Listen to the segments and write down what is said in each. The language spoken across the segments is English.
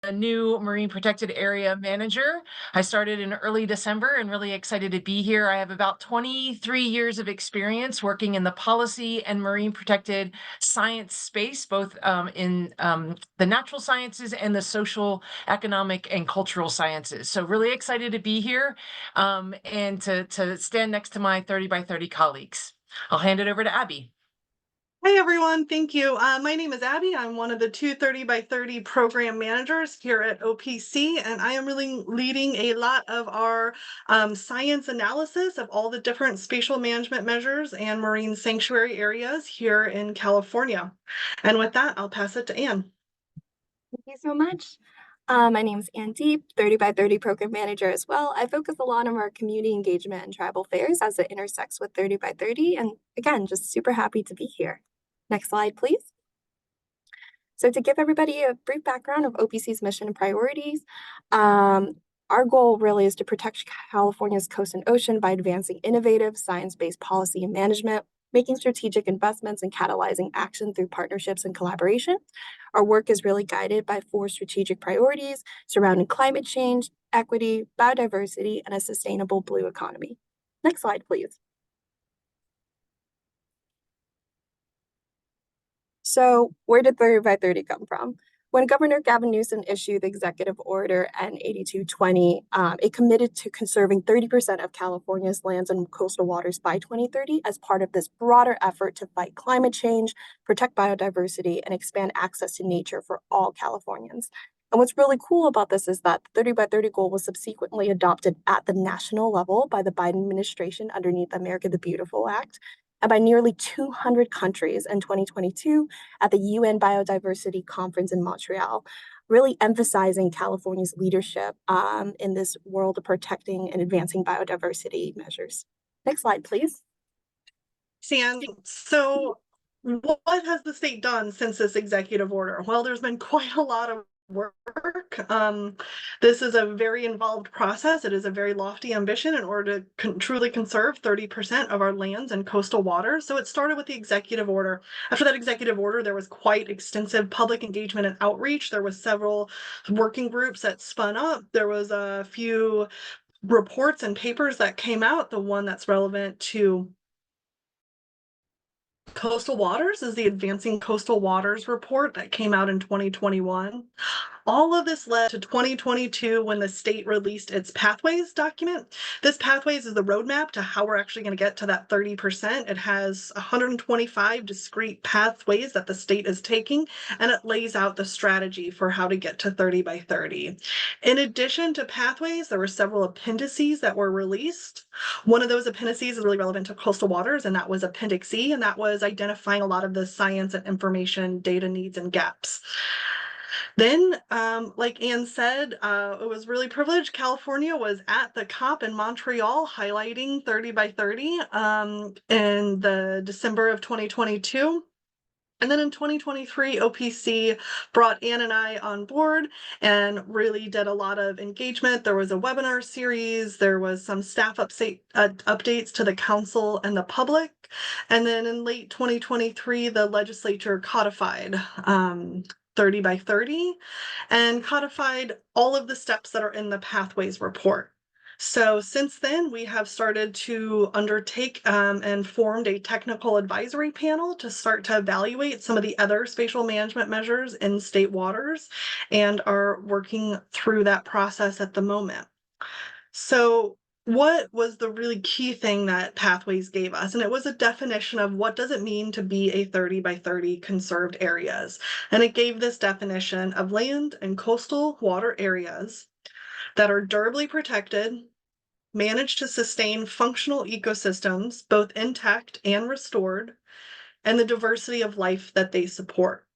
the new Marine Protected Area Manager. I started in early December and really excited to be here. I have about 23 years of experience working in the policy and marine protected science space, both in the natural sciences and the social, economic, and cultural sciences. So really excited to be here and to stand next to my 30 by 30 colleagues. I'll hand it over to Abby. Hey everyone, thank you. My name is Abby. I'm one of the 230 by 30 program managers here at OPC, and I am really leading a lot of our science analysis of all the different spatial management measures and marine sanctuary areas here in California. And with that, I'll pass it to Anne. Thank you so much. My name is Diep, 30 by 30 program manager as well. I focus a lot on our community engagement and tribal fairs as it intersects with 30 by 30. And again, just super happy to be here. Next slide, please. So to give everybody a brief background of OPC's mission and priorities, our goal really is to protect California's coast and ocean by advancing innovative science-based policy and management, making strategic investments and catalyzing action through partnerships and collaboration. Our work is really guided by 4 strategic priorities surrounding climate change, equity, biodiversity, and a sustainable blue economy. Next slide, please. So where did 30 by 30 come from? When Governor Gavin Newsom issued the Executive Order N8220, it committed to conserving 30% of California's lands and coastal waters by 2030 as part of this broader effort to fight climate change, protect biodiversity, and expand access to nature for all Californians. And what's really cool about this is that the 30 by 30 goal was subsequently adopted at the national level by the Biden administration underneath the America the Beautiful Act, and by nearly 200 countries in 2022 at the UN Biodiversity Conference in Montreal, really emphasizing California's leadership in this world of protecting and advancing biodiversity measures. Next slide, please. Sam, so what has the state done since this executive order? Well, there's been quite a lot of work. This is a very involved process. It is a very lofty ambition in order to truly conserve 30% of our lands and coastal waters. So it started with the executive order. After that executive order, there was quite extensive public engagement and outreach. There was several working groups that spun up. There was a few reports and papers that came out. The one that's relevant to coastal waters is the Advancing Coastal Waters report that came out in 2021. All of this led to 2022 when the state released its Pathways document. This Pathways is the roadmap to how we're actually going to get to that 30%. It has 125 discrete pathways that the state is taking, and it lays out the strategy for how to get to 30 by 30. In addition to Pathways, there were several appendices that were released. One of those appendices is really relevant to coastal waters, and that was Appendix E, and that was identifying a lot of the science and information data needs and gaps. Then, like Anne said, it was really privileged. California was at the COP in Montreal highlighting 30 by 30 in the December of 2022. And then in 2023, OPC brought Anne and I on board and really did a lot of engagement. There was a webinar series. There was some staff updates to the council and the public. And then in late 2023, the legislature codified 30 by 30 and codified all of the steps that are in the Pathways report. So since then, we have started to undertake and formed a technical advisory panel to start to evaluate some of the other spatial management measures in state waters and are working through that process at the moment. So what was the really key thing that Pathways gave us? And it was a definition of what does it mean to be a 30 by 30 conserved areas. And it gave this definition of land and coastal water areas that are durably protected, manage to sustain functional ecosystems, both intact and restored, and the diversity of life that they support.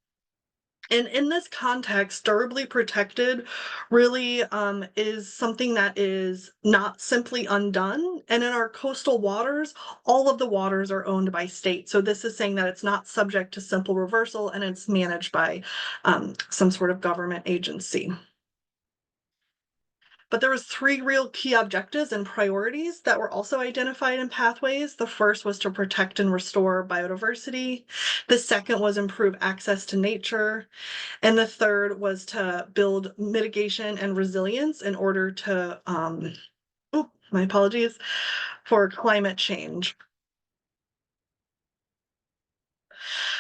And in this context, durably protected really is something that is not simply undone. And in our coastal waters, all of the waters are owned by state. So this is saying that it's not subject to simple reversal and it's managed by some sort of government agency. But there was 3 real key objectives and priorities that were also identified in pathways. The first was to protect and restore biodiversity. The second was improve access to nature. And the third was to build mitigation and resilience in order to, my apologies, for climate change.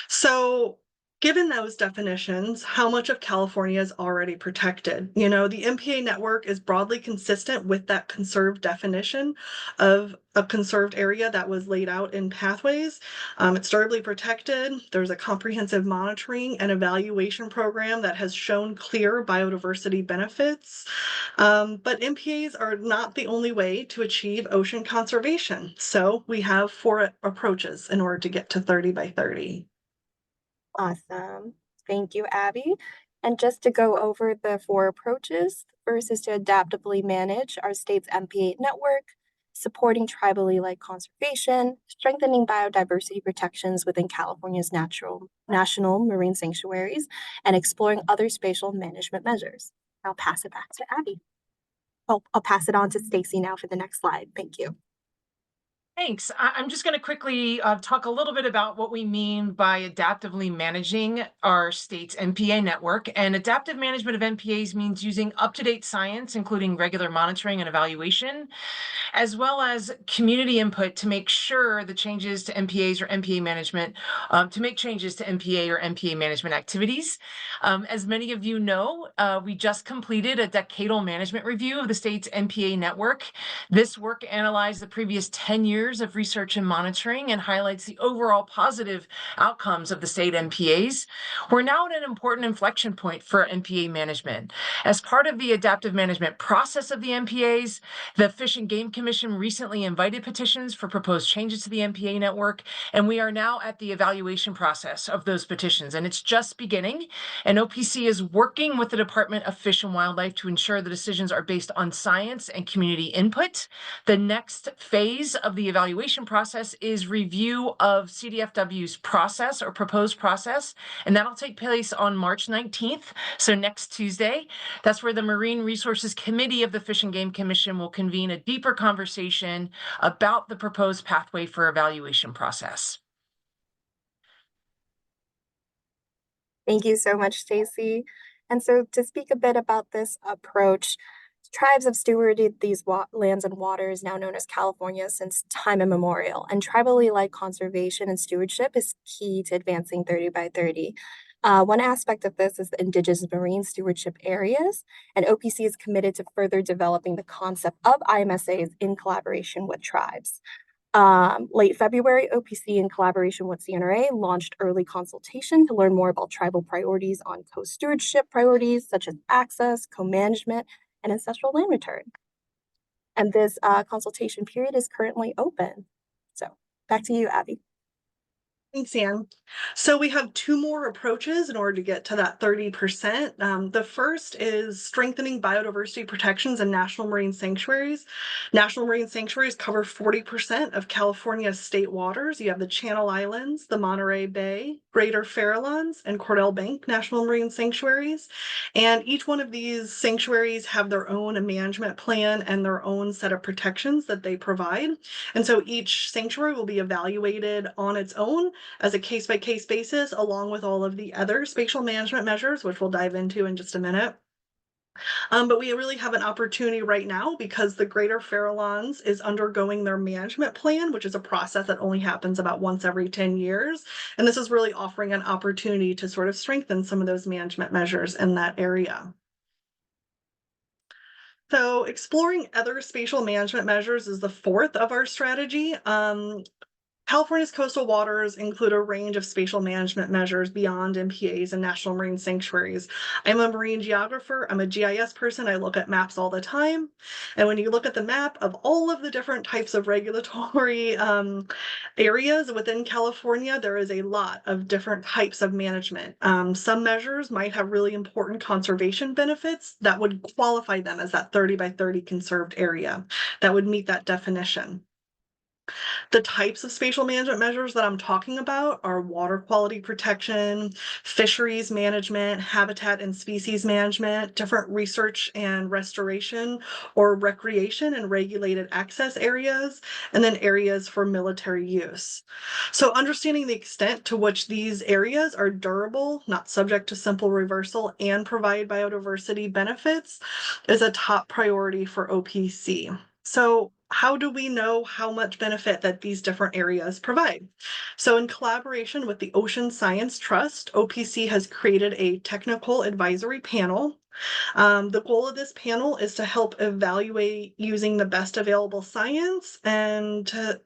So, given those definitions, how much of California is already protected? You know, the MPA network is broadly consistent with that conserved definition of a conserved area that was laid out in pathways. It's durably protected. There's a comprehensive monitoring and evaluation program that has shown clear biodiversity benefits. But MPAs are not the only way to achieve ocean conservation. So we have 4 approaches in order to get to 30 by 30. Awesome. Thank you, Abby. And just to go over the 4 approaches, first is to adaptively manage our state's MPA network, supporting tribally-led conservation, strengthening biodiversity protections within California's national marine sanctuaries, and exploring other spatial management measures. I'll pass it back to Abby. Oh, I'll pass it on to Staci now for the next slide. Thank you. Thanks. I'm just going to quickly talk a little bit about what we mean by adaptively managing our state's MPA network. And adaptive management of MPAs means using up-to-date science, including regular monitoring and evaluation, as well as community input to make sure the changes to MPAs or MPA management, to make changes to MPA or MPA management activities. As many of you know, we just completed a decadal management review of the state's MPA network. This work analyzed the previous 10 years of research and monitoring and highlights the overall positive outcomes of the state MPAs. We're now at an important inflection point for MPA management. As part of the adaptive management process of the MPAs, the Fish and Game Commission recently invited petitions for proposed changes to the MPA network, and we are now at the evaluation process of those petitions, and it's just beginning. And OPC is working with the Department of Fish and Wildlife to ensure the decisions are based on science and community input. The next phase of the evaluation process is review of CDFW's process or proposed process, and that'll take place on March 19th, so next Tuesday. That's where the Marine Resources Committee of the Fish and Game Commission will convene a deeper conversation about the proposed pathway for evaluation process. Thank you so much, Staci. And so to speak a bit about this approach, tribes have stewarded these lands and waters, now known as California, since time immemorial. And tribally-led conservation and stewardship is key to advancing 30 by 30. One aspect of this is the indigenous marine stewardship areas, and OPC is committed to further developing the concept of IMSAs in collaboration with tribes. Late February, OPC, in collaboration with CNRA, launched early consultation to learn more about tribal priorities on co-stewardship priorities such as access, co-management, and ancestral land return. And this consultation period is currently open. So back to you, Abby. Thanks, Anne. So we have 2 more approaches in order to get to that 30%. The first is strengthening biodiversity protections in national marine sanctuaries. National marine sanctuaries cover 40% of California's state waters. You have the Channel Islands, the Monterey Bay, Greater Farallones, and Cordell Bank National Marine Sanctuaries. And each one of these sanctuaries have their own management plan and their own set of protections that they provide. And so each sanctuary will be evaluated on its own as a case-by-case basis, along with all of the other spatial management measures, which we'll dive into in just a minute. But we really have an opportunity right now because the Greater Farallones is undergoing their management plan, which is a process that only happens about once every 10 years. And this is really offering an opportunity to sort of strengthen some of those management measures in that area. So exploring other spatial management measures is the 4th of our strategy. California's coastal waters include a range of spatial management measures beyond MPAs and national marine sanctuaries. I'm a marine geographer. I'm a GIS person. I look at maps all the time. And when you look at the map of all of the different types of regulatory areas within California, there is a lot of different types of management. Some measures might have really important conservation benefits that would qualify them as that 30 by 30 conserved area that would meet that definition. The types of spatial management measures that I'm talking about are water quality protection, fisheries management, habitat and species management, different research and restoration or recreation and regulated access areas, and then areas for military use. So understanding the extent to which these areas are durable, not subject to simple reversal, and provide biodiversity benefits is a top priority for OPC. So how do we know how much benefit that these different areas provide? So in collaboration with the Ocean Science Trust, OPC has created a technical advisory panel. The goal of this panel is to help evaluate using the best available science and to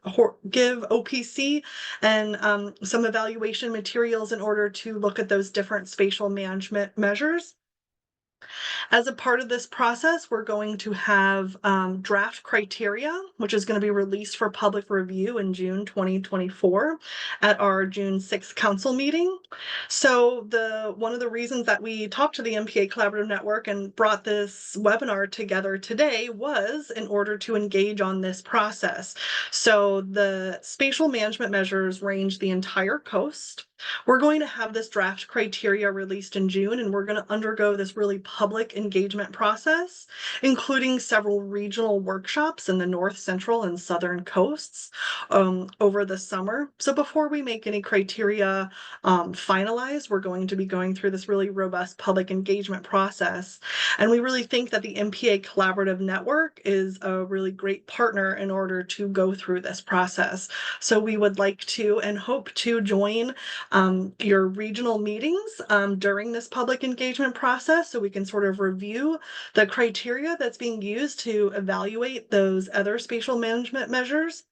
give OPC and some evaluation materials in order to look at those different spatial management measures. As a part of this process, we're going to have draft criteria, which is going to be released for public review in June 2024 at our June 6th council meeting. So one of the reasons that we talked to the MPA Collaborative Network and brought this webinar together today was in order to engage on this process. So the spatial management measures range the entire coast. We're going to have this draft criteria released in June, and we're going to undergo this really public engagement process, including several regional workshops in the north, central, and southern coasts over the summer. So before we make any criteria finalized, we're going to be going through this really robust public engagement process. And we really think that the MPA Collaborative Network is a really great partner in order to go through this process. So we would like to and hope to join your regional meetings during this public engagement process so we can sort of review the criteria that's being used to evaluate those other spatial management measures.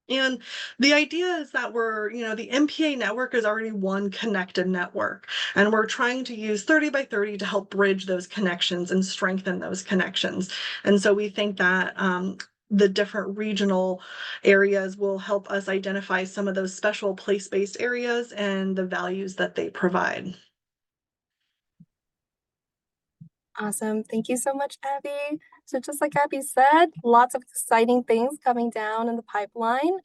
And the idea is that the MPA network is already one connected network, and we're trying to use 30 by 30 to help bridge those connections and strengthen those connections. And so we think that the different regional areas will help us identify some of those special place-based areas and the values that they provide. Awesome. Thank you so much, Abby. So just like Abby said, lots of exciting things coming down in the pipeline.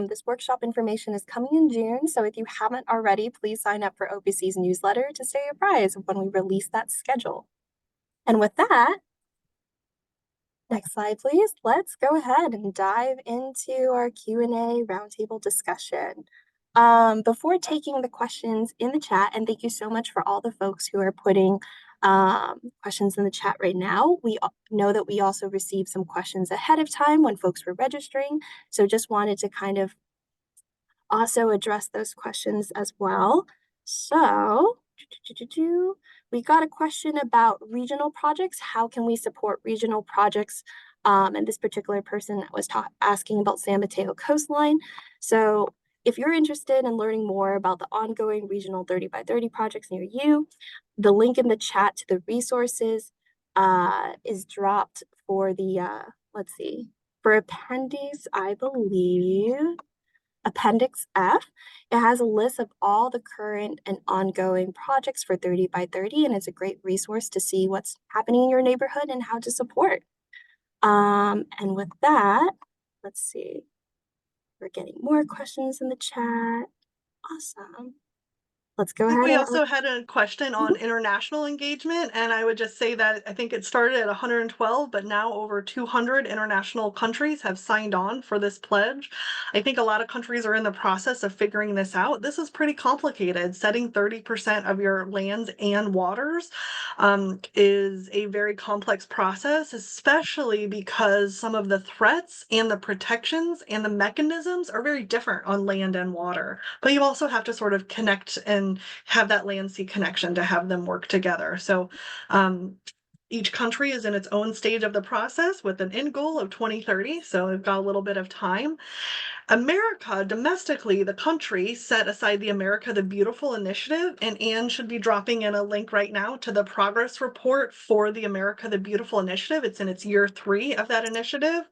This workshop information is coming in June. So if you haven't already, please sign up for OPC's newsletter to stay apprised when we release that schedule. And with that, next slide, please. Let's go ahead and dive into our Q&A roundtable discussion. Before taking the questions in the chat, and thank you so much for all the folks who are putting questions in the chat right now. We know that we also received some questions ahead of time when folks were registering. So just wanted to kind of also address those questions as well. So we got a question about regional projects. How can we support regional projects? And this particular person was asking about San Mateo coastline. So if you're interested in learning more about the ongoing regional 30 by 30 projects near you, the link in the chat to the resources is dropped for the, let's see, for appendix, I believe, Appendix F. It has a list of all the current and ongoing projects for 30 by 30, and it's a great resource to see what's happening in your neighborhood and how to support. And with that, let's see. We're getting more questions in the chat. Awesome. Let's go I think ahead we and also had a question on international engagement, and I would just say that I think it started at 112, but now over 200 international countries have signed on for this pledge. I think a lot of countries are in the process of figuring this out. This is pretty complicated. Setting 30% of your lands and waters is a very complex process, especially because some of the threats and the protections and the mechanisms are very different on land and water. But you also have to sort of connect and have that land sea connection to have them work together. So each country is in its own stage of the process with an end goal of 2030. So we've got a little bit of time. America, domestically, the country set aside the America the Beautiful initiative, and Anne should be dropping in a link right now to the progress report for the America the Beautiful initiative. It's in its year 3 of that initiative.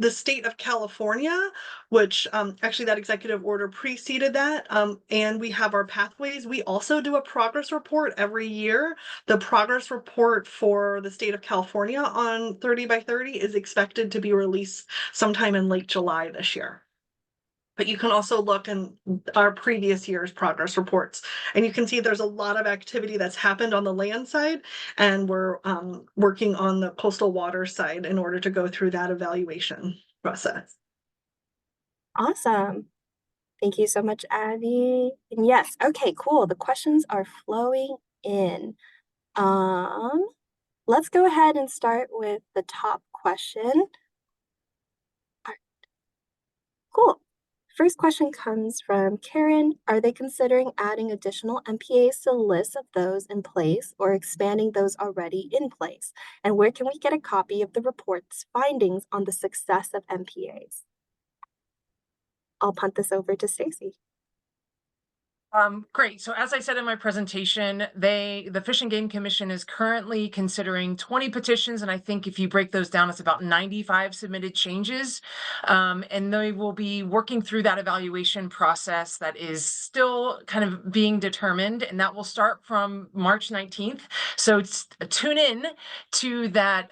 the state of California, which actually that executive order preceded that, and we have our pathways. We also do a progress report every year. The progress report for the state of California on 30 by 30 is expected to be released sometime in late July this year. But you can also look in our previous year's progress reports, and you can see there's a lot of activity that's happened on the land side, and we're working on the coastal water side in order to go through that evaluation process. Awesome. Thank you so much, Abby. And yes, okay, cool. The questions are flowing in. Um, let's go ahead and start with the top question. Cool. First question comes from Karen. Are they considering adding additional MPAs to the list of those in place or expanding those already in place? And where can we get a copy of the report's findings on the success of MPAs? I'll punt this over to Staci. Great. So as I said in my presentation, the Fish and Game Commission is currently considering 20 petitions, and I think if you break those down, it's about 95 submitted changes. And they will be working through that evaluation process that is still kind of being determined, and that will start from March 19th. So tune in to that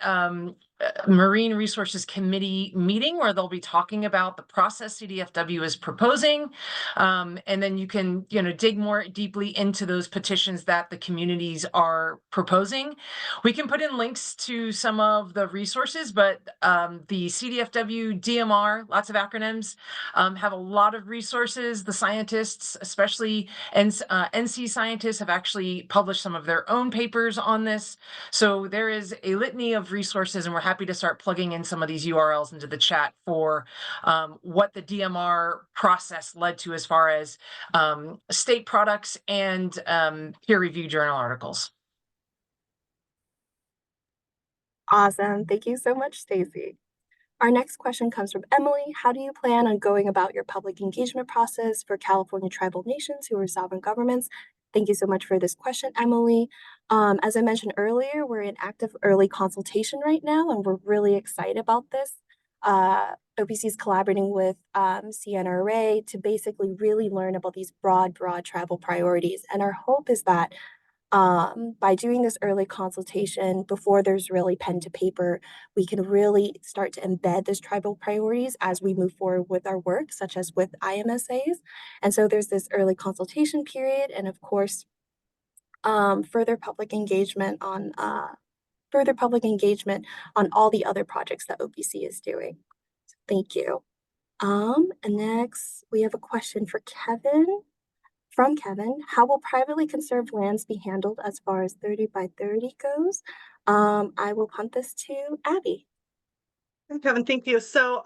Marine Resources Committee meeting where they'll be talking about the process CDFW is proposing. And then you can, dig more deeply into those petitions that the communities are proposing. We can put in links to some of the resources, but the CDFW, DMR, lots of acronyms, have a lot of resources. The scientists, especially NC scientists, have actually published some of their own papers on this. So there is a litany of resources, and we're happy to start plugging in some of these URLs into the chat for what the DMR process led to as far as state products and peer-reviewed journal articles. Awesome. Thank you so much, Staci. Our next question comes from Emily. How do you plan on going about your public engagement process for California tribal nations who are sovereign governments? Thank you so much for this question, Emily. As I mentioned earlier, we're in active early consultation right now, and we're really excited about this. OPC is collaborating with CNRA to basically really learn about these broad tribal priorities. And our hope is that by doing this early consultation before there's really pen to paper, we can really start to embed those tribal priorities as we move forward with our work, such as with IMSAs. And so there's this early consultation period, and of course, further public engagement on all the other projects that OPC is doing. So thank you. And next we have a question for Kevin. From Kevin, how will privately conserved lands be handled as far as 30 by 30 goes? I will punt this to Abby. Kevin, thank you. So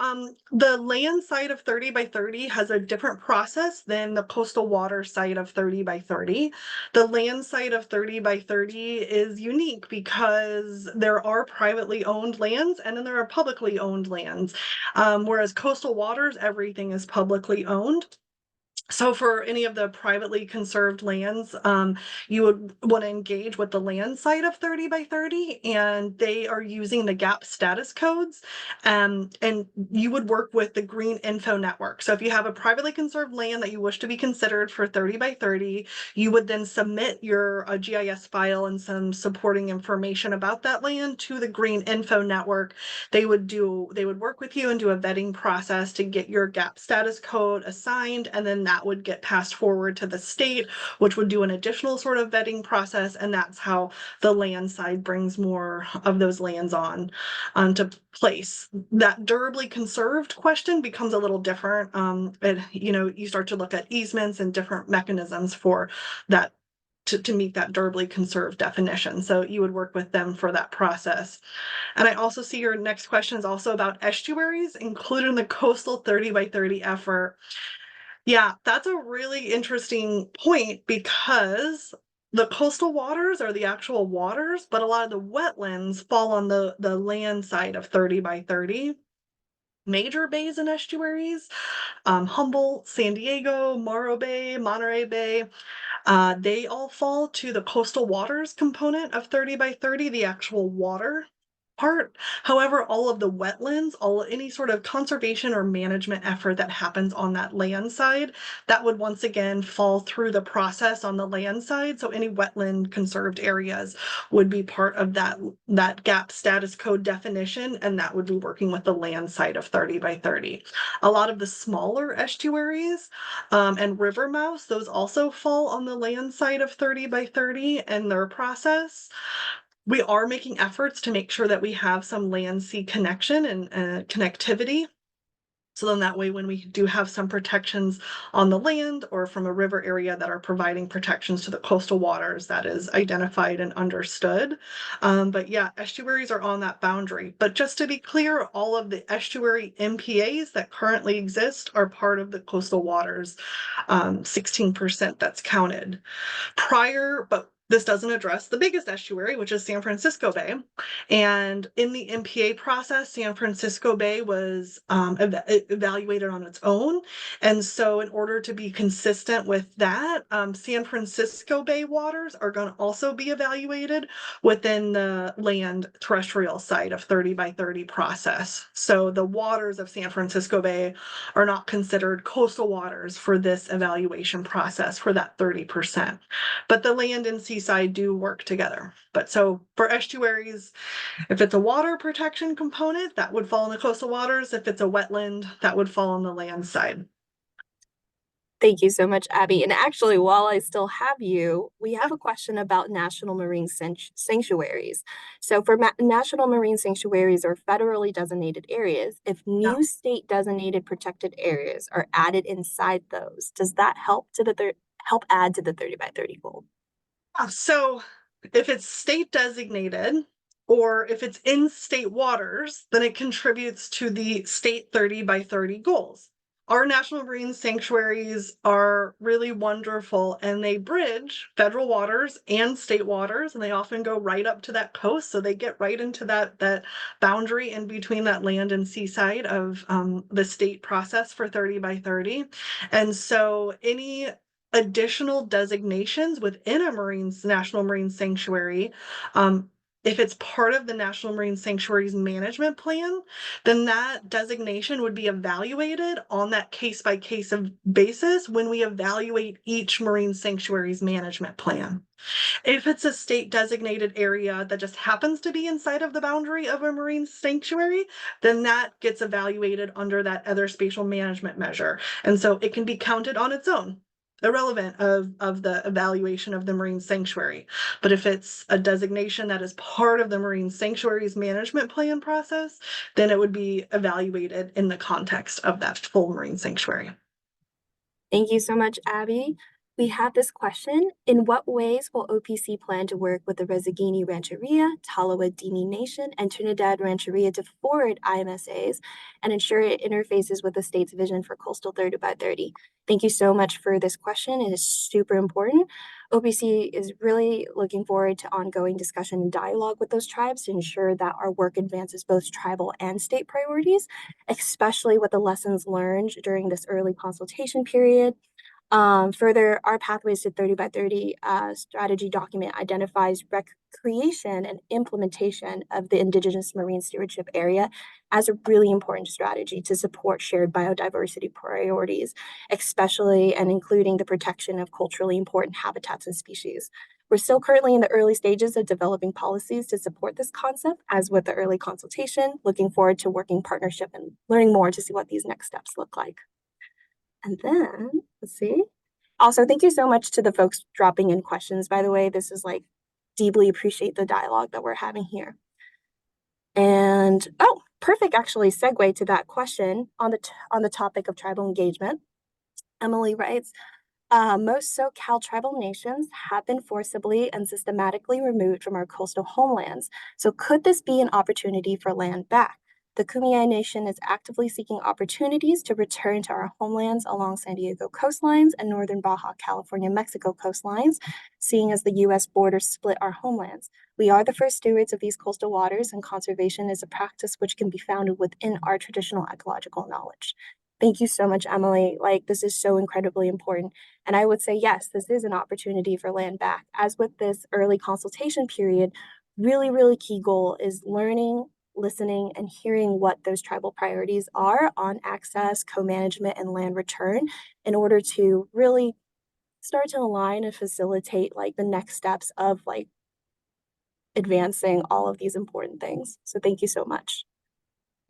the land side of 30 by 30 has a different process than the coastal water side of 30 by 30. The land side of 30 by 30 is unique because there are privately owned lands and then there are publicly owned lands. Whereas coastal waters, everything is publicly owned. So for any of the privately conserved lands, you would want to engage with the land side of 30 by 30, and they are using the GAP status codes, and you would work with the Green Info Network. So if you have a privately conserved land that you wish to be considered for 30 by 30, you would then submit your GIS file and some supporting information about that land to the Green Info Network. They would work with you and do a vetting process to get your GAP status code assigned, and then that would get passed forward to the state, which would do an additional sort of vetting process, and that's how the land side brings more of those lands onto place. That durably conserved question becomes a little different. You start to look at easements and different mechanisms for that to meet that durably conserved definition. So you would work with them for that process. And I also see your next question is also about estuaries, including the coastal 30 by 30 effort. Yeah, that's a really interesting point because the coastal waters are the actual waters, but a lot of the wetlands fall on the land side of 30 by 30. Major bays and estuaries, Humboldt, San Diego, Morro Bay, Monterey Bay, they all fall to the coastal waters component of 30 by 30, the actual water. part. However, all of the wetlands, any sort of conservation or management effort that happens on that land side, that would once again fall through the process on the land side. So any wetland conserved areas would be part of that GAP status code definition, and that would be working with the land side of 30 by 30. A lot of the smaller estuaries and river mouths, those also fall on the land side of 30 by 30 and their process. We are making efforts to make sure that we have some land-sea connection and connectivity. So then that way, when we do have some protections on the land or from a river area that are providing protections to the coastal waters, that is identified and understood. But yeah, estuaries are on that boundary. But just to be clear, all of the estuary MPAs that currently exist are part of the coastal waters, 16% that's counted. But this doesn't address the biggest estuary, which is San Francisco Bay. And in the MPA process, San Francisco Bay was evaluated on its own. And so in order to be consistent with that, San Francisco Bay waters are going to also be evaluated within the land terrestrial side of 30 by 30 process. So the waters of San Francisco Bay are not considered coastal waters for this evaluation process for that 30%. But the land and seaside do work together. But so for estuaries, if it's a water protection component, that would fall in the coastal waters. If it's a wetland, that would fall on the land side. Thank you so much, Abby. And actually, while I still have you, we have a question about National Marine Sanctuaries. So for National Marine Sanctuaries or federally designated areas, if Yeah. new state designated protected areas are added inside those, does that help add to the 30 by 30 goal? So if it's state designated or if it's in state waters, then it contributes to the state 30 by 30 goals. Our national marine sanctuaries are really wonderful and they bridge federal waters and state waters, and they often go right up to that coast. So they get right into that boundary in between that land and seaside of the state process for 30 by 30. And so any additional designations within a national marine sanctuary, if it's part of the National Marine Sanctuaries management plan, then that designation would be evaluated on that case-by-case basis when we evaluate each marine sanctuary's management plan. If it's a state designated area that just happens to be inside of the boundary of a marine sanctuary, then that gets evaluated under that other spatial management measure. And so it can be counted on its own, irrelevant of the evaluation of the marine sanctuary. But if it's a designation that is part of the marine sanctuary's management plan process, then it would be evaluated in the context of that full marine sanctuary. Thank you so much, Abby. We have this question. In what ways will OPC plan to work with the Rezagini Rancheria, Tolowa Dini Nation, and Trinidad Rancheria to forward IMSAs and ensure it interfaces with the state's vision for coastal 30 by 30? Thank you so much for this question. It is super important. OPC is really looking forward to ongoing discussion and dialogue with those tribes to ensure that our work advances both tribal and state priorities, especially with the lessons learned during this early consultation period. Further, our Pathways to 30 by 30 strategy document identifies recreation and implementation of the Indigenous Marine Stewardship Area as a really important strategy to support shared biodiversity priorities, especially and including the protection of culturally important habitats and species. We're still currently in the early stages of developing policies to support this concept, as with the early consultation, looking forward to working partnership and learning more to see what these next steps look like. And then, let's see. Also, thank you so much to the folks dropping in questions, by the way. This is like, deeply appreciate the dialogue that we're having here. And, oh, perfect, actually, segue to that question on the topic of tribal engagement. Emily writes, most SoCal tribal nations have been forcibly and systematically removed from our coastal homelands. So could this be an opportunity for land back? The Kumeyaay Nation is actively seeking opportunities to return to our homelands along San Diego coastlines and northern Baja California, Mexico coastlines, seeing as the U.S. borders split our homelands. We are the first stewards of these coastal waters, and conservation is a practice which can be founded within our traditional ecological knowledge. Thank you so much, Emily. Like, this is so incredibly important. And I would say, yes, this is an opportunity for land back. As with this early consultation period, really, really key goal is learning, listening, and hearing what those tribal priorities are on access, co-management, and land return in order to really start to align and facilitate like the next steps of like advancing all of these important things. So thank you so much.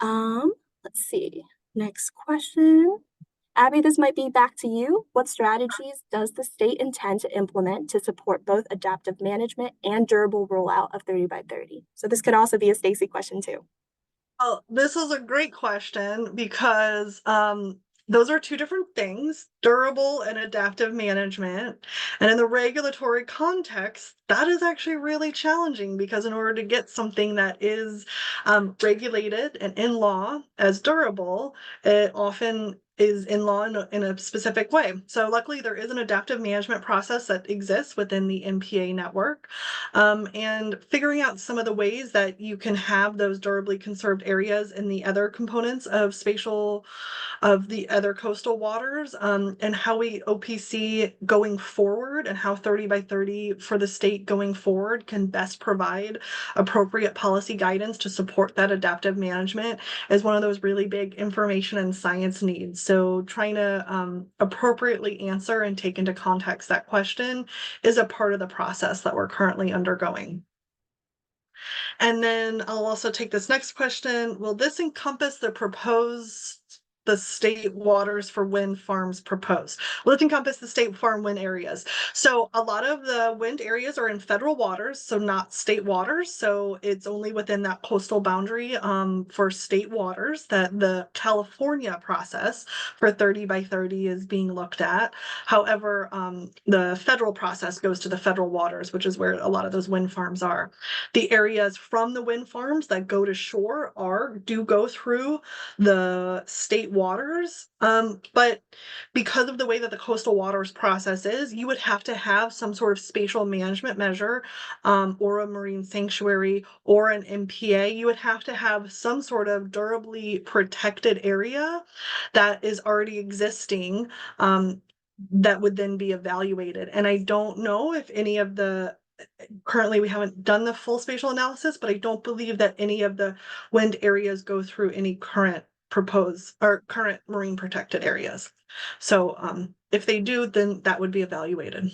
Let's see. Next question. Abby, this might be back to you. What strategies does the state intend to implement to support both adaptive management and durable rollout of 30 by 30? So this could also be a Staci question too. Oh, this is a great question because those are two different things, durable and adaptive management. And in the regulatory context, that is actually really challenging because in order to get something that is regulated and in law as durable, it often is in law in a specific way. So luckily there is an adaptive management process that exists within the MPA network, and figuring out some of the ways that you can have those durably conserved areas in the other components of spatial of the other coastal waters, and how we OPC going forward and how 30 by 30 for the state going forward can best provide appropriate policy guidance to support that adaptive management is one of those really big information and science needs. So trying to appropriately answer and take into context that question is a part of the process that we're currently undergoing. And then I'll also take this next question. Will this encompass the state waters for wind farms proposed? Will it encompass the state farm wind areas? So a lot of the wind areas are in federal waters, so not state waters. So it's only within that coastal boundary for state waters that the California process for 30 by 30 is being looked at. However, the federal process goes to the federal waters, which is where a lot of those wind farms are. The areas from the wind farms that go to shore do go through the state waters, but because of the way that the coastal waters process is, you would have to have some sort of spatial management measure, or a marine sanctuary or an MPA. You would have to have some sort of durably protected area that is already existing, that would then be evaluated. And I don't know if any of the currently we haven't done the full spatial analysis, but I don't believe that any of the wind areas go through any current proposed or current marine protected areas. So if they do, then that would be evaluated.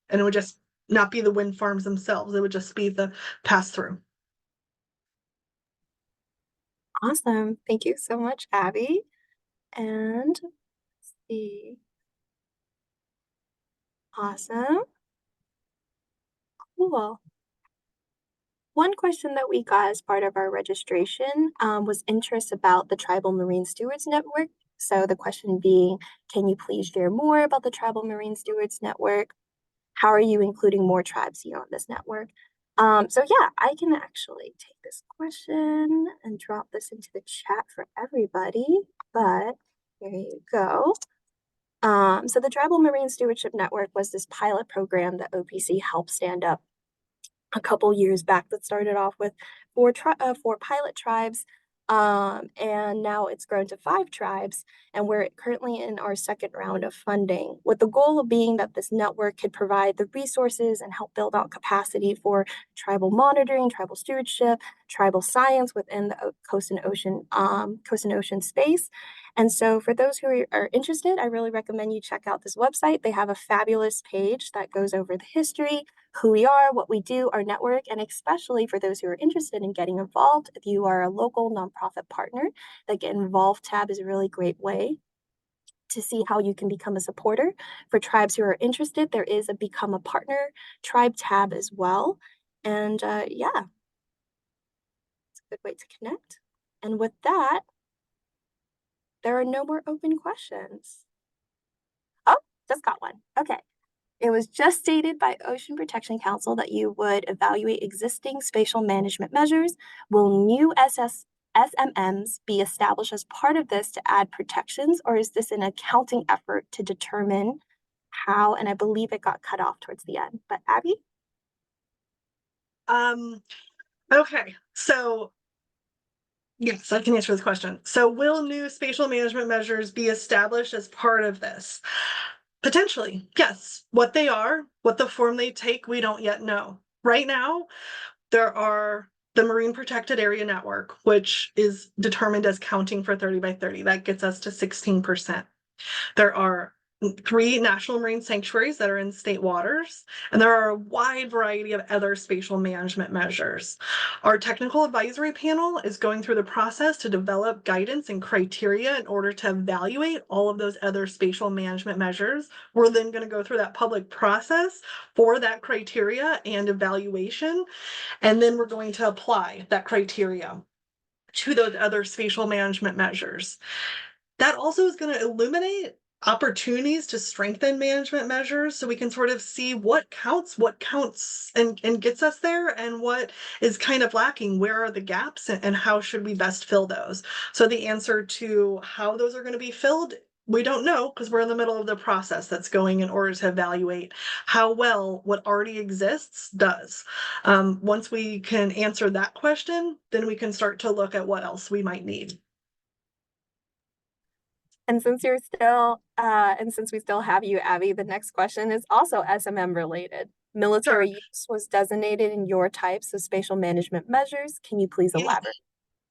And it would just not be the wind farms themselves, it would just be the pass through. Awesome. Thank you so much, Abby. And let's see. Awesome. Cool. One question that we got as part of our registration was interest about the Tribal Marine Stewards Network. So the question being, can you please share more about the Tribal Marine Stewards Network? How are you including more tribes here on this network? So yeah, I can actually take this question and drop this into the chat for everybody, but here you go. So the Tribal Marine Stewardship Network was this pilot program that OPC helped stand up a couple years back that started off with four pilot tribes, and now it's grown to 5 tribes, and we're currently in our second round of funding, with the goal of being that this network could provide the resources and help build out capacity for tribal monitoring, tribal stewardship, tribal science within the coast and ocean space. And so for those who are interested, I really recommend you check out this website. They have a fabulous page that goes over the history, who we are, what we do, our network, and especially for those who are interested in getting involved, if you are a local nonprofit partner, the Get Involved tab is a really great way to see how you can become a supporter. For tribes who are interested, there is a Become a Partner tribe tab as well. And yeah, it's a good way to connect. And with that, there are no more open questions. Oh, just got one. Okay. It was just stated by Ocean Protection Council that you would evaluate existing spatial management measures. Will new SMMs be established as part of this to add protections, or is this an accounting effort to determine how? And I believe it got cut off towards the end. But Abby? Okay, so yes, I can answer this question. So will new spatial management measures be established as part of this? Potentially, yes. What they are, what the form they take, we don't yet know. Right now, there are the Marine Protected Area Network, which is determined as counting for 30 by 30. That gets us to 16%. There are 3 national marine sanctuaries that are in state waters, and there are a wide variety of other spatial management measures. Our technical advisory panel is going through the process to develop guidance and criteria in order to evaluate all of those other spatial management measures. We're then going to go through that public process for that criteria and evaluation, and then we're going to apply that criteria to those other spatial management measures. That also is going to illuminate opportunities to strengthen management measures so we can sort of see what counts and gets us there, and what is kind of lacking, where are the gaps, and how should we best fill those. So the answer to how those are going to be filled, we don't know, because we're in the middle of the process that's going in order to evaluate how well what already exists does. Once we can answer that question, then we can start to look at what else we might need. And since we still have you, Abby, the next question is also SMM related. Sure. Military use was designated in your types of spatial management measures. Can you please Yeah, elaborate?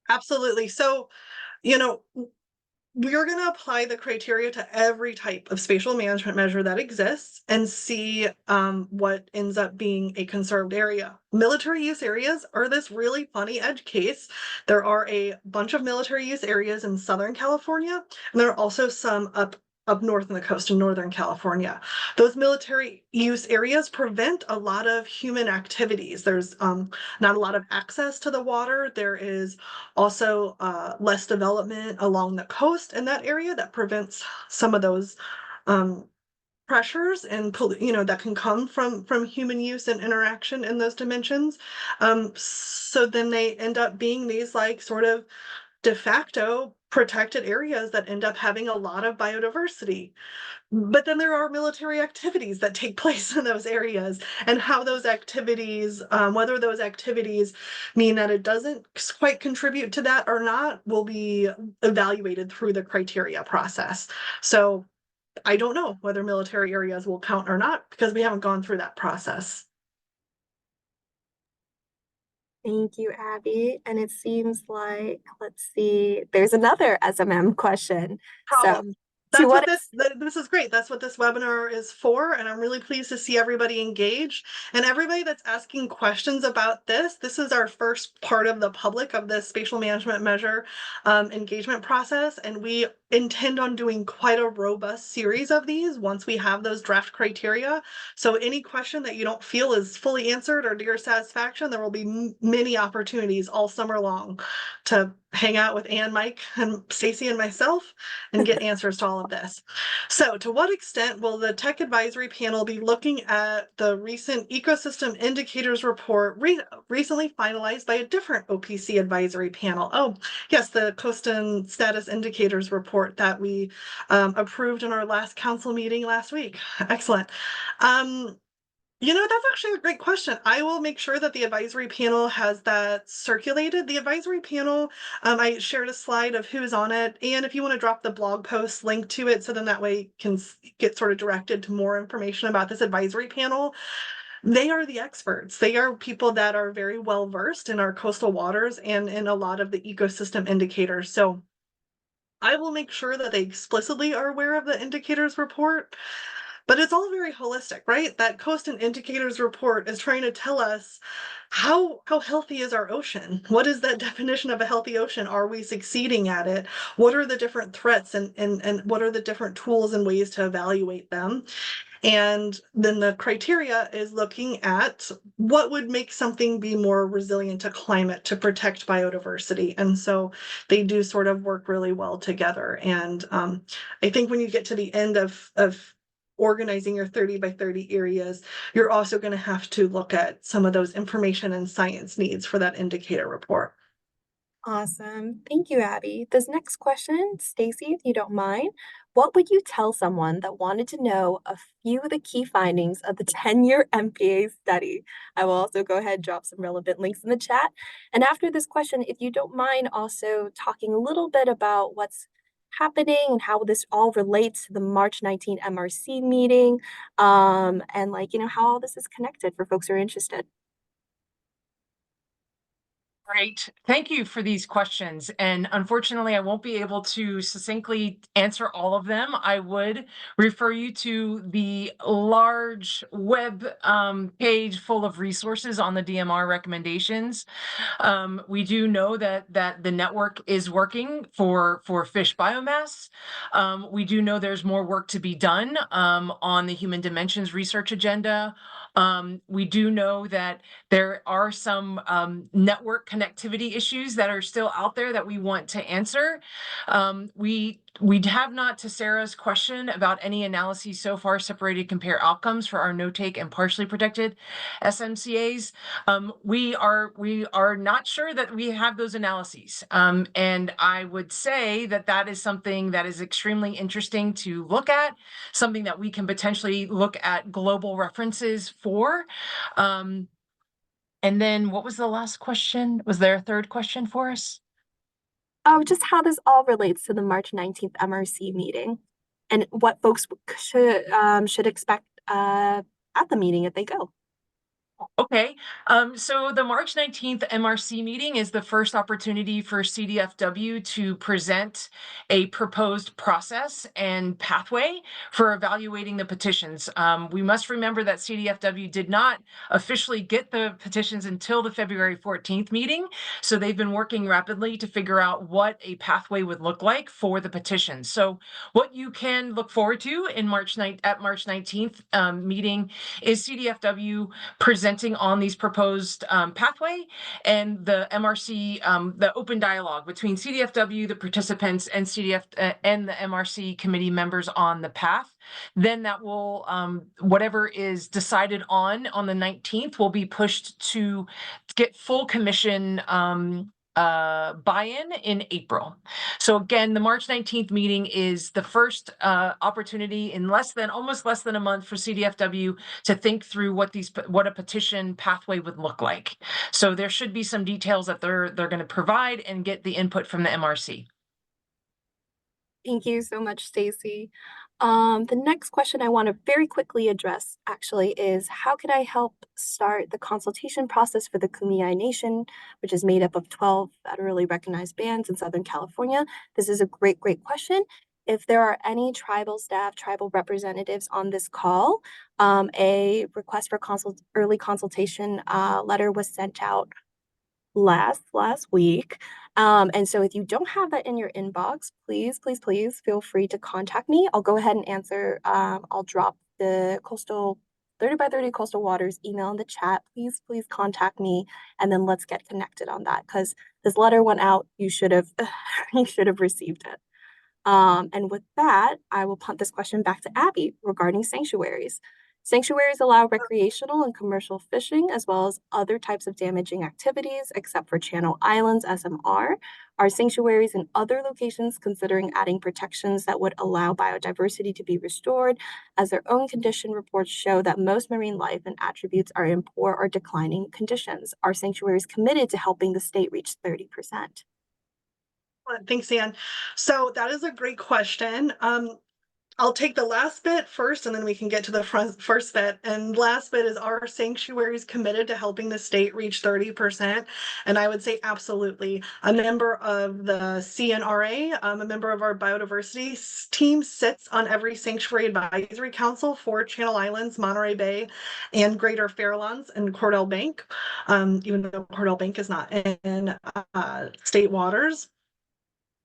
absolutely. So, you know, we're going to apply the criteria to every type of spatial management measure that exists and see what ends up being a conserved area. Military use areas are this really funny edge case. There are a bunch of military use areas in Southern California, and there are also some up north on the coast in Northern California. Those military use areas prevent a lot of human activities. There's not a lot of access to the water. There is also less development along the coast in that area that prevents some of those pressures and that can come from human use and interaction in those dimensions. So then they end up being these like sort of de facto protected areas that end up having a lot of biodiversity. But then there are military activities that take place in those areas, and how those activities, whether those activities mean that it doesn't quite contribute to that or not, will be evaluated through the criteria process. So I don't know whether military areas will count or not, because we haven't gone through that process. Thank you, Abby. And it seems like, let's see, there's another SMM question. So, Problem. to That's what what this is great. That's what this webinar is for, and I'm really pleased to see everybody engaged and everybody that's asking questions about this. This is our first part of the public of the spatial management measure engagement process, and we intend on doing quite a robust series of these once we have those draft criteria. So any question that you don't feel is fully answered or to your satisfaction, there will be many opportunities all summer long to hang out with Ann, Mike, and Stacy and myself and get answers to all of this. So to what extent will the tech advisory panel be looking at the recent ecosystem indicators report recently finalized by a different OPC advisory panel? Oh, yes, the coastal status indicators report that we approved in our last council meeting last week. Excellent. That's actually a great question. I will make sure that the advisory panel has that circulated. The advisory panel, I shared a slide of who's on it, and if you want to drop the blog post link to it, so then that way you can get sort of directed to more information about this advisory panel. They are the experts. They are people that are very well versed in our coastal waters and in a lot of the ecosystem indicators. So I will make sure that they explicitly are aware of the indicators report. But it's all very holistic, right? That Coast and Indicators report is trying to tell us how healthy is our ocean? What is that definition of a healthy ocean? Are we succeeding at it? What are the different threats, and what are the different tools and ways to evaluate them? And then the criteria is looking at what would make something be more resilient to climate to protect biodiversity. And so they do sort of work really well together. And I think when you get to the end of organizing your 30 by 30 areas, you're also going to have to look at some of those information and science needs for that indicator report. Awesome. Thank you, Abby. This next question, Stacy, if you don't mind, what would you tell someone that wanted to know a few of the key findings of the 10-year MPA study? I will also go ahead and drop some relevant links in the chat. And after this question, if you don't mind also talking a little bit about what's happening and how this all relates to the March 19 MRC meeting, and how all this is connected for folks who are interested. Great. Thank you for these questions. And unfortunately, I won't be able to succinctly answer all of them. I would refer you to the large web page full of resources on the DMR recommendations. We do know that the network is working for fish biomass. We do know there's more work to be done on the human dimensions research agenda. We do know that there are some network connectivity issues that are still out there that we want to answer. We have not, to Sarah's question about any analyses so far, separated compare outcomes for our no-take and partially protected SMCAs. We are not sure that we have those analyses. And I would say that that is something that is extremely interesting to look at, something that we can potentially look at global references for. And then what was the last question? Was there a third question for us? Oh, just how this all relates to the March 19th MRC meeting and what folks should expect at the meeting if they go. Okay, so the March 19th MRC meeting is the first opportunity for CDFW to present a proposed process and pathway for evaluating the petitions. We must remember that CDFW did not officially get the petitions until the February 14th meeting, so they've been working rapidly to figure out what a pathway would look like for the petitions. So what you can look forward to in March 19th meeting is CDFW presenting on these proposed pathway and the MRC, the open dialogue between CDFW, the participants, and and the MRC committee members on the path. Then that will, whatever is decided on the 19th will be pushed to get full commission buy-in in April. So again, the March 19th meeting is the first opportunity in almost less than a month for CDFW to think through what a petition pathway would look like. So there should be some details that they're going to provide and get the input from the MRC. Thank you so much, Staci. The next question I want to very quickly address actually is how can I help start the consultation process for the Kumeyaay Nation, which is made up of 12 federally recognized bands in Southern California? This is a great question. If there are any tribal staff, tribal representatives on this call, a request for early consultation letter was sent out last week. And so if you don't have that in your inbox, please feel free to contact me. I'll go ahead and answer. I'll drop the coastal 30 by 30 coastal waters email in the chat. Please contact me, and then let's get connected on that, because this letter went out. You should have you should have received it. And with that, I will punt this question back to Abby regarding sanctuaries. Sanctuaries allow recreational and commercial fishing, as well as other types of damaging activities, except for Channel Islands SMR. Are sanctuaries in other locations considering adding protections that would allow biodiversity to be restored, as their own condition reports show that most marine life and attributes are in poor or declining conditions? Are sanctuaries committed to helping the state reach 30%? Thanks, Anne. So that is a great question. I'll take the last bit first, and then we can get to the first bit. And last bit is, are sanctuaries committed to helping the state reach 30%? And I would say absolutely. A member of the CNRA, a member of our biodiversity team, sits on every sanctuary advisory council for Channel Islands, Monterey Bay, and Greater Farallones and Cordell Bank, even though Cordell Bank is not in state waters.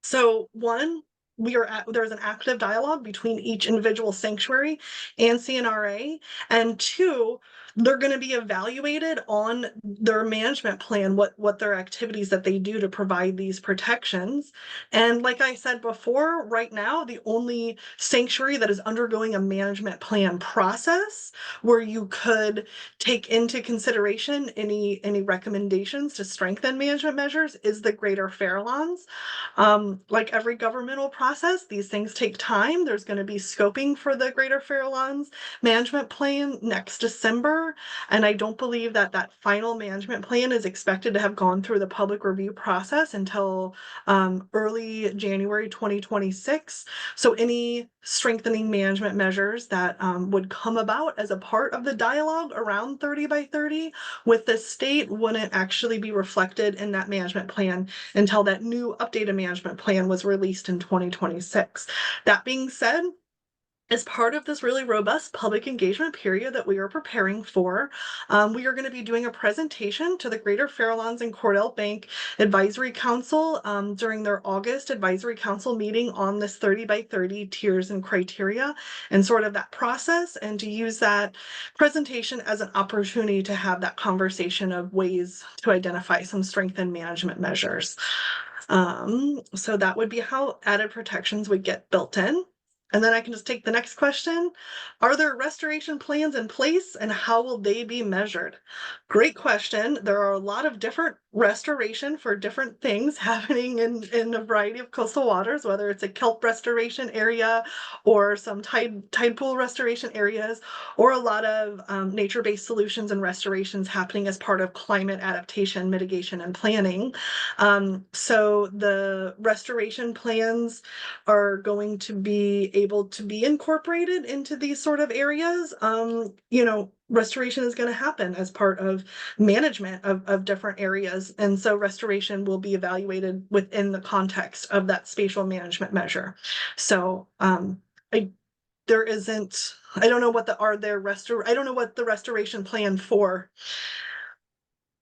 So one, there's an active dialogue between each individual sanctuary and CNRA, and two, they're going to be evaluated on their management plan, what their activities that they do to provide these protections. And like I said before, right now, the only sanctuary that is undergoing a management plan process where you could take into consideration any recommendations to strengthen management measures is the Greater Farallones. Like every governmental process, these things take time. There's going to be scoping for the Greater Farallones management plan next December. December, and I don't believe that that final management plan is expected to have gone through the public review process until early January 2026. So any strengthening management measures that would come about as a part of the dialogue around 30 by 30 with the state wouldn't actually be reflected in that management plan until that new updated management plan was released in 2026. That being said, as part of this really robust public engagement period that we are preparing for, we are going to be doing a presentation to the Greater Farallones and Cordell Bank Advisory Council during their August Advisory Council meeting on this 30 by 30 tiers and criteria and sort of that process, and to use that presentation as an opportunity to have that conversation of ways to identify some strengthened management measures. So that would be how added protections would get built in. And then I can just take the next question. Are there restoration plans in place and how will they be measured? Great question. There are a lot of different restoration for different things happening in a variety of coastal waters, whether it's a kelp restoration area or some tide pool restoration areas, or a lot of nature-based solutions and restorations happening as part of climate adaptation, mitigation, and planning. So the restoration plans are going to be able to be incorporated into these sort of areas. Restoration is going to happen as part of management of different areas. And so restoration will be evaluated within the context of that spatial management measure. So I don't know what the restoration plan for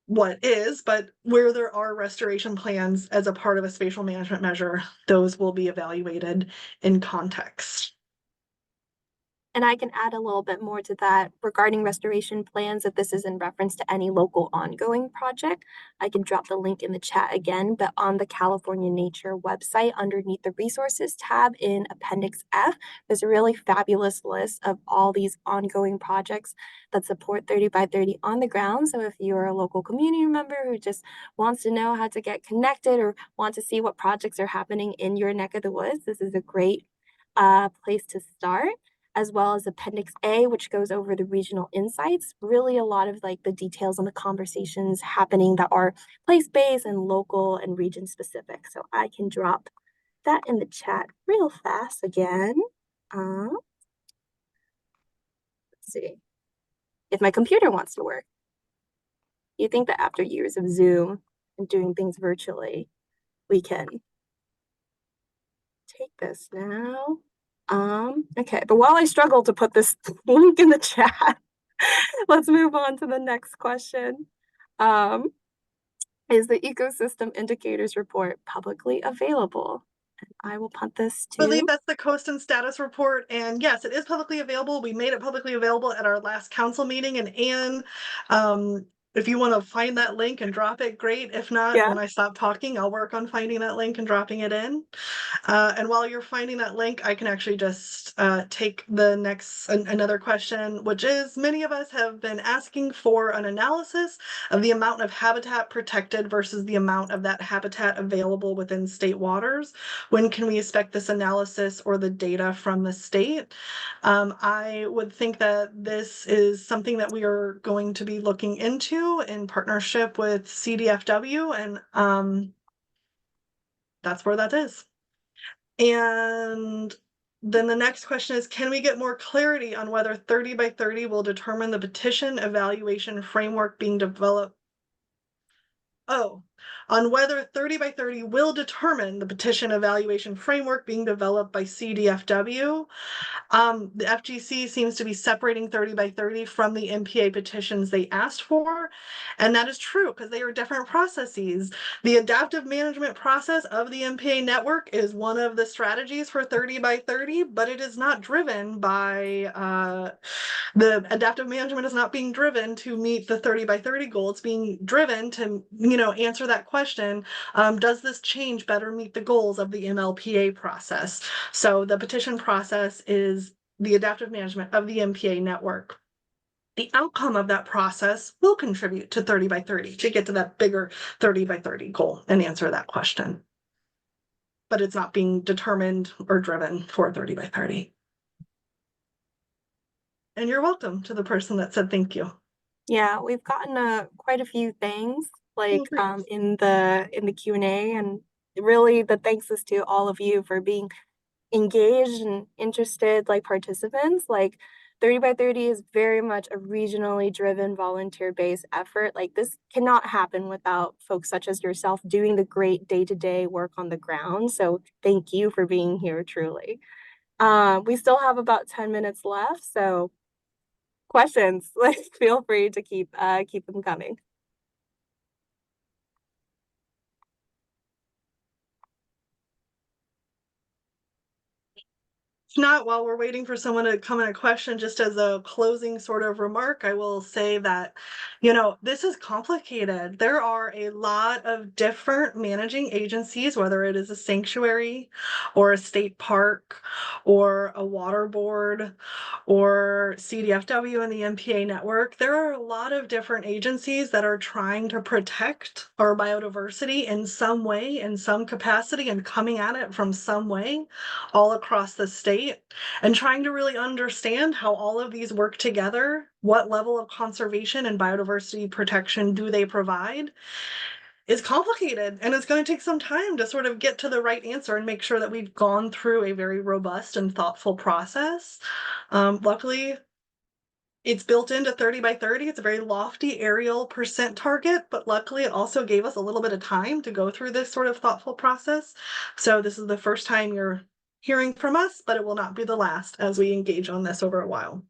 what is, but where there are restoration plans as a part of a spatial management measure, those will be evaluated in context. And I can add a little bit more to that regarding restoration plans. If this is in reference to any local ongoing project, I can drop the link in the chat again, but on the California Nature website underneath the resources tab in Appendix F, there's a really fabulous list of all these ongoing projects that support 30 by 30 on the ground. So if you're a local community member who just wants to know how to get connected or want to see what projects are happening in your neck of the woods, this is a great place to start, as well as Appendix A, which goes over the regional insights, really a lot of like the details on the conversations happening that are place-based and local and region specific. So I can drop that in the chat real fast again. Let's see if my computer wants to work. You think that after years of Zoom and doing things virtually, we can take this now. Okay, but while I struggle to put this link in the chat, let's move on to the next question. Is the ecosystem indicators report publicly available? And I will punt this I believe to. that's the Coast and Status Report, and yes, it is publicly available. We made it publicly available at our last council meeting, and Anne, if you want to find that link and drop it, great. If not, Yeah. when I stop talking, I'll work on finding that link and dropping it in. And while you're finding that link, I can actually just take the next another question, which is many of us have been asking for an analysis of the amount of habitat protected versus the amount of that habitat available within state waters. When can we expect this analysis or the data from the state? I would think that this is something that we are going to be looking into in partnership with CDFW, and that's where that is. And then the next question is, can we get more clarity on whether 30 by 30 will determine the petition evaluation framework being developed? On whether 30 by 30 will determine the petition evaluation framework being developed by CDFW. The FGC seems to be separating 30 by 30 from the MPA petitions they asked for. And that is true because they are different processes. The adaptive management process of the MPA network is one of the strategies for 30 by 30, but it is not driven by, the adaptive management is not being driven to meet the 30 by 30 goal. It's being driven to, answer that question. Does this change better meet the goals of the MLPA process? So the petition process is the adaptive management of the MPA network. The outcome of that process will contribute to 30 by 30 to get to that bigger 30 by 30 goal and answer that question. But it's not being determined or driven for 30 by 30. And you're welcome to the person that said thank you. Yeah, we've gotten quite a few things Oh, like great. in the Q&A, and really the thanks is to all of you for being engaged and interested like participants. Like 30 by 30 is very much a regionally driven volunteer-based effort. Like this cannot happen without folks such as yourself doing the great day-to-day work on the ground. So thank you for being here truly. We still have about 10 minutes left, so questions, like feel free to keep them coming. If not, while we're waiting for someone to come in a question, just as a closing sort of remark, I will say that, this is complicated. There are a lot of different managing agencies, whether it is a sanctuary or a state park or a water board or CDFW and the MPA network. There are a lot of different agencies that are trying to protect our biodiversity in some way, in some capacity, and coming at it from some way all across the state, and trying to really understand how all of these work together. What level of conservation and biodiversity protection do they provide is complicated, and it's going to take some time to sort of get to the right answer and make sure that we've gone through a very robust and thoughtful process. Luckily, it's built into 30 by 30. It's a very lofty aerial percent target, but luckily it also gave us a little bit of time to go through this sort of thoughtful process. So this is the first time you're hearing from us, but it will not be the last as we engage on this over a while.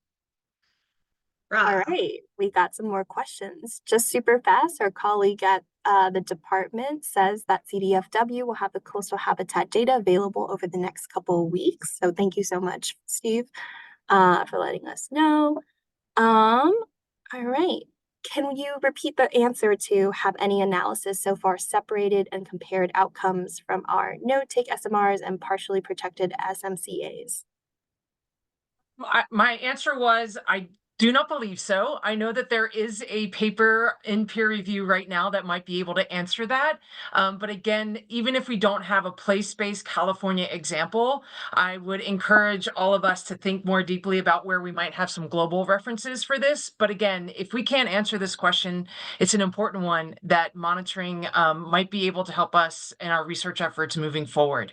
All right, we got some more questions. Just super fast, our colleague at the department says that CDFW will have the coastal habitat data available over the next couple of weeks. So thank you so much, Steve, for letting us know. All right. Can you repeat the answer to have any analysis so far separated and compared outcomes from our no-take SMRs and partially protected SMCAs? My answer was I do not believe so. I know that there is a paper in peer review right now that might be able to answer that. But again, even if we don't have a place-based California example, I would encourage all of us to think more deeply about where we might have some global references for this. But again, if we can't answer this question, it's an important one that monitoring might be able to help us in our research efforts moving forward.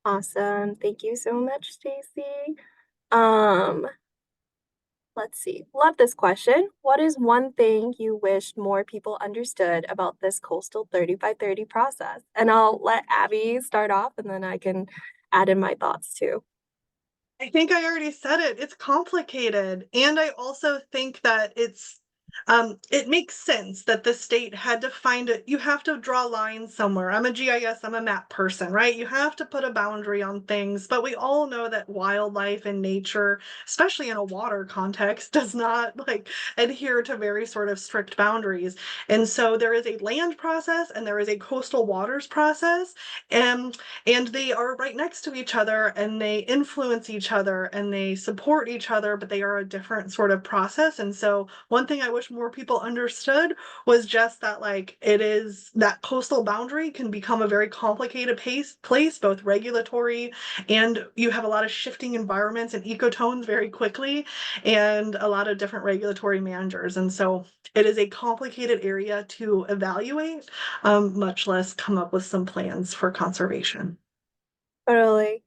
Awesome. Thank you so much, Stacy. Um, let's see. Love this question. What is one thing you wish more people understood about this coastal 30 by 30 process? And I'll let Abby start off and then I can add in my thoughts too. I think I already said it. It's complicated. And I also think that it makes sense that the state had to find it. You have to draw lines somewhere. I'm a GIS, I'm a map person, right? You have to put a boundary on things, but we all know that wildlife and nature, especially in a water context, does not like adhere to very sort of strict boundaries. And so there is a land process and there is a coastal waters process. And they are right next to each other and they influence each other and they support each other, but they are a different sort of process. And so one thing I wish more people understood was just that like it is that coastal boundary can become a very complicated place, both regulatory, and you have a lot of shifting environments and ecotones very quickly, and a lot of different regulatory managers. And so it is a complicated area to evaluate, much less come up with some plans for conservation. Totally.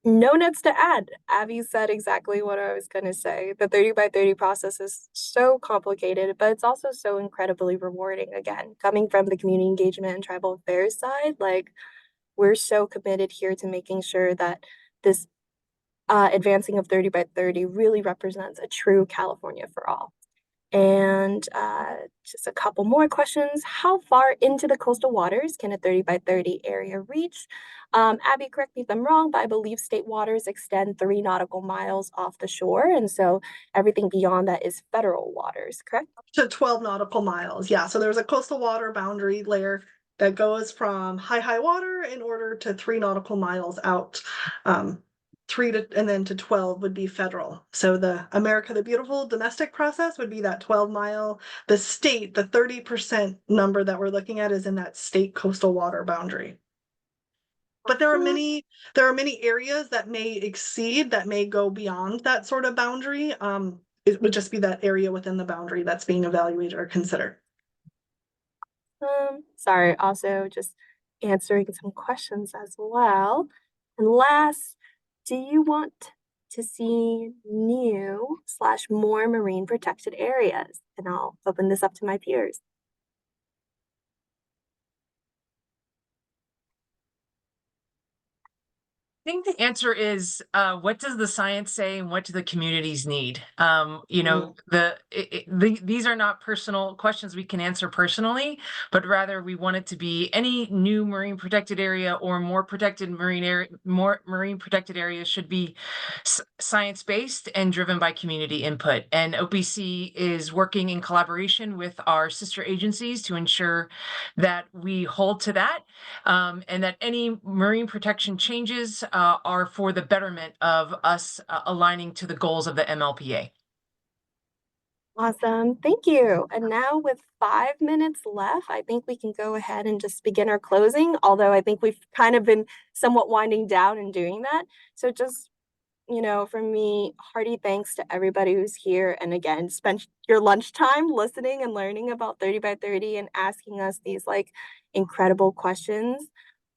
No notes to add. Abby said exactly what I was going to say. The 30 by 30 process is so complicated, but it's also so incredibly rewarding. Again, coming from the community engagement and tribal affairs side, like we're so committed here to making sure that this advancing of 30 by 30 really represents a true California for all. And just a couple more questions. How far into the coastal waters can a 30 by 30 area reach? Abby, correct me if I'm wrong, but I believe state waters extend 3 nautical miles off the shore. And so everything beyond that is federal waters, correct? To 12 nautical miles. Yeah, so there's a coastal water boundary layer that goes from high water in order to 3 nautical miles out. And then to 12 would be federal. So the America the Beautiful domestic process would be that 12-mile. The state, the 30% number that we're looking at is in that state coastal water boundary. But there are many areas that may exceed, that may go beyond that sort of boundary. it would just be that area within the boundary that's being evaluated or considered. Sorry, also just answering some questions as well. And last, do you want to see new slash more marine protected areas? And I'll open this up to my peers. I think the answer is what does the science say and what do the communities need? These are not personal questions we can answer personally, but rather we want it to be any new marine protected area or more marine protected areas should be science based and driven by community input. And OPC is working in collaboration with our sister agencies to ensure that we hold to that, and that any marine protection changes are for the betterment of us aligning to the goals of the MLPA. Awesome. Thank you. And now with 5 minutes left, I think we can go ahead and just begin our closing, although I think we've kind of been somewhat winding down in doing that. So just, from me, hearty thanks to everybody who's here. And again, spent your lunchtime listening and learning about 30 by 30 and asking us these like incredible questions.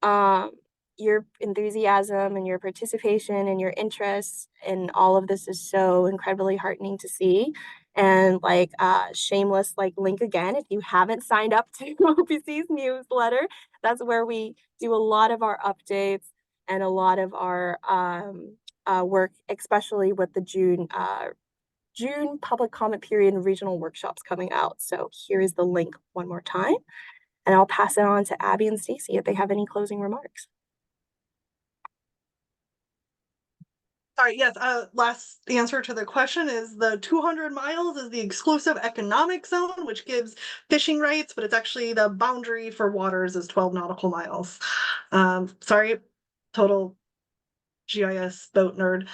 Um, your enthusiasm and your participation and your interest in all of this is so incredibly heartening to see. And like shameless like link again, if you haven't signed up to OPC's newsletter, that's where we do a lot of our updates and a lot of our work, especially with the June public comment period and regional workshops coming out. So here is the link one more time, and I'll pass it on to Abby and Staci if they have any closing remarks. Sorry, yes, last answer to the question is the 200 miles is the exclusive economic zone, which gives fishing rights, but it's actually the boundary for waters is 12 nautical miles. Sorry, total GIS boat nerd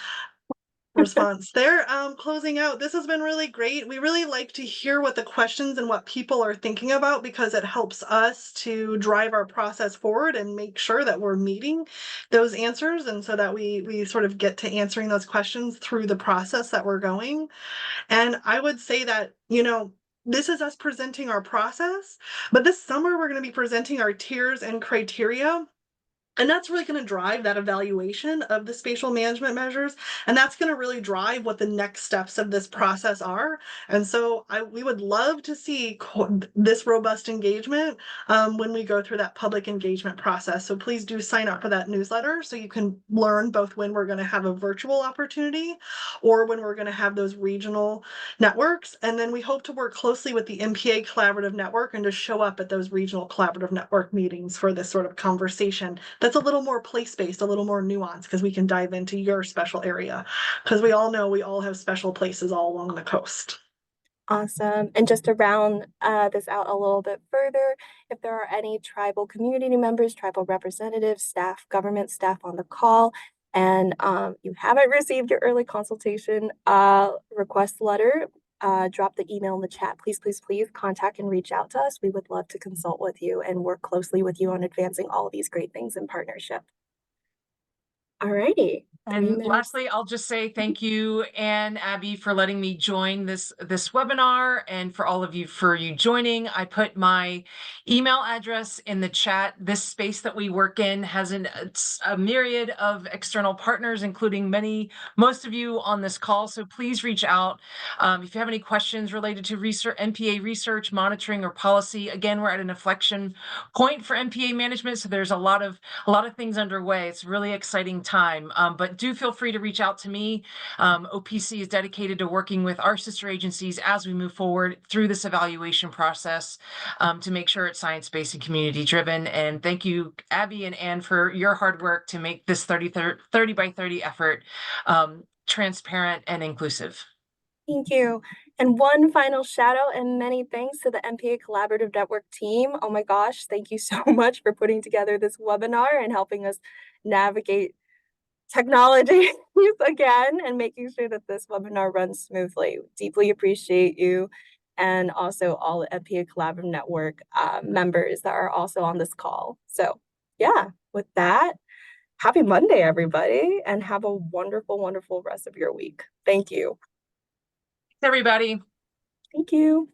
response there. Closing out, this has been really great. We really like to hear what the questions and what people are thinking about because it helps us to drive our process forward and make sure that we're meeting those answers, and so that we sort of get to answering those questions through the process that we're going. And I would say that, this is us presenting our process, but this summer we're going to be presenting our tiers and criteria. And that's really going to drive that evaluation of the spatial management measures. And that's going to really drive what the next steps of this process are. And so we would love to see this robust engagement when we go through that public engagement process. So please do sign up for that newsletter so you can learn both when we're going to have a virtual opportunity or when we're going to have those regional networks. And then we hope to work closely with the MPA Collaborative Network and to show up at those regional collaborative network meetings for this sort of conversation that's a little more place-based, a little more nuanced, because we can dive into your special area. Because we all know we all have special places all along the coast. Awesome. And just to round this out a little bit further, if there are any tribal community members, tribal representatives, staff, government staff on the call, and you haven't received your early consultation request letter, drop the email in the chat. Please, please, please contact and reach out to us. We would love to consult with you and work closely with you on advancing all of these great things in partnership. All righty. And lastly, I'll just say thank you, and Abby, for letting me join this webinar, and for all of you for joining. I put my email address in the chat. This space that we work in has a myriad of external partners, including most of you on this call. So please reach out if you have any questions related to research, MPA research, monitoring, or policy. Again, we're at an inflection point for MPA management, so there's a lot of things underway. It's a really exciting time, but do feel free to reach out to me. OPC is dedicated to working with our sister agencies as we move forward through this evaluation process to make sure it's science-based and community-driven. And thank you, Abby and Anne, for your hard work to make this 30 by 30 effort transparent and inclusive. Thank you. And one final shout out and many thanks to the MPA Collaborative Network team. Oh my gosh, thank you so much for putting together this webinar and helping us navigate technology again and making sure that this webinar runs smoothly. Deeply appreciate you, and also all the MPA Collaborative Network members that are also on this call. So yeah, with that, happy Monday, everybody, and have a wonderful, wonderful rest of your week. Thank you. everybody. Thank you.